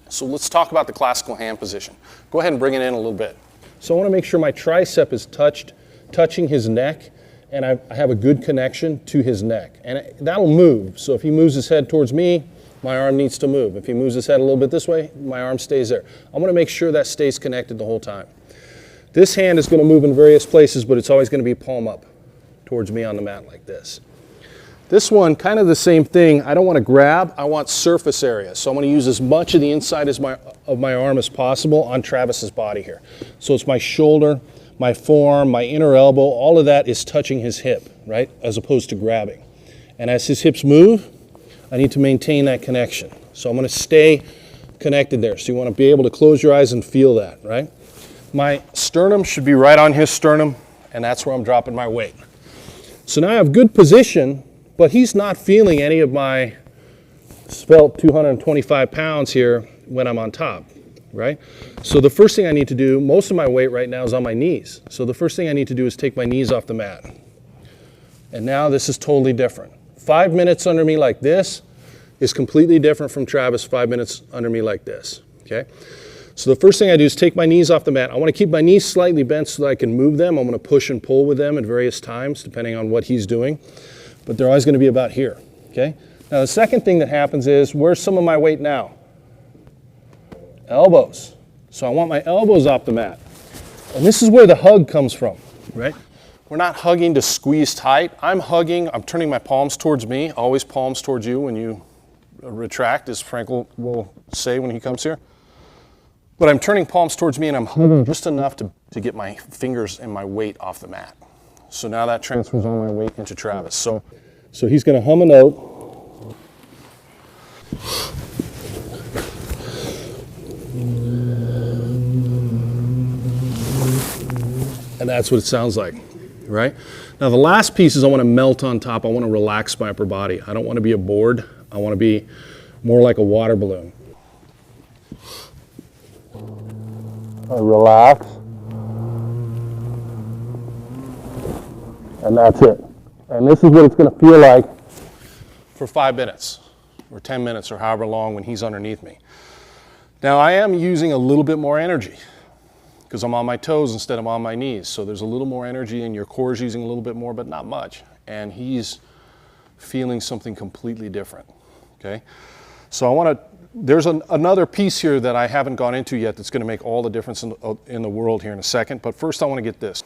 So let's talk about the classical hand position. Go ahead and bring it in a little bit. So I want to make sure my tricep is touching his neck, and I have a good connection to his neck. And that'll move. So if he moves his head towards me, my arm needs to move. If he moves his head a little bit this way, my arm stays there. I want to make sure that stays connected the whole time. This hand is going to move in various places, but it's always going to be palm up towards me on the mat like this. This one, kind of the same thing. I don't want to grab, I want surface area. So I'm going to use as much of the inside of my arm as possible on Travis's body here. So it's my shoulder, my forearm, my inner elbow, all of that is touching his hip, right? As opposed to grabbing. And as his hips move, I need to maintain that connection. So I'm going to stay connected there. So you want to be able to close your eyes and feel that, right? My sternum should be right on his sternum, and that's where I'm dropping my weight. So now I have good position, but he's not feeling any of my svelte 225 pounds here when I'm on top, right? So the first thing I need to do, most of my weight right now is on my knees. So the first thing I need to do is take my knees off the mat. And now this is totally different. 5 minutes under me like this is completely different from Travis 5 minutes under me like this, okay? So the first thing I do is take my knees off the mat. I want to keep my knees slightly bent so that I can move them. I'm going to push and pull with them at various times depending on what he's doing. But they're always going to be about here, okay? Now the second thing that happens is, where's some of my weight now? Elbows. So I want my elbows off the mat. And this is where the hug comes from, right? We're not hugging to squeeze tight. I'm hugging, I'm turning my palms towards me, always palms towards you when you retract, as Frank will say when he comes here. But I'm turning palms towards me and I'm hugging just enough to get my fingers and my weight off the mat. So now that transfers all my weight into Travis. So he's going to hum a note. And that's what it sounds like, right? Now the last piece is I want to melt on top. I want to relax my upper body. I don't want to be a board. I want to be more like a water balloon. I relax. And that's it. And this is what it's going to feel like for 5 minutes or 10 minutes or however long when he's underneath me. Now I am using a little bit more energy because I'm on my toes instead of on my knees. So there's a little more energy and your core is using a little bit more, but not much. And he's feeling something completely different, okay? So I want to, there's another piece here that I haven't gone into yet that's going to make all the difference in the world here in a second. But first I want to get this.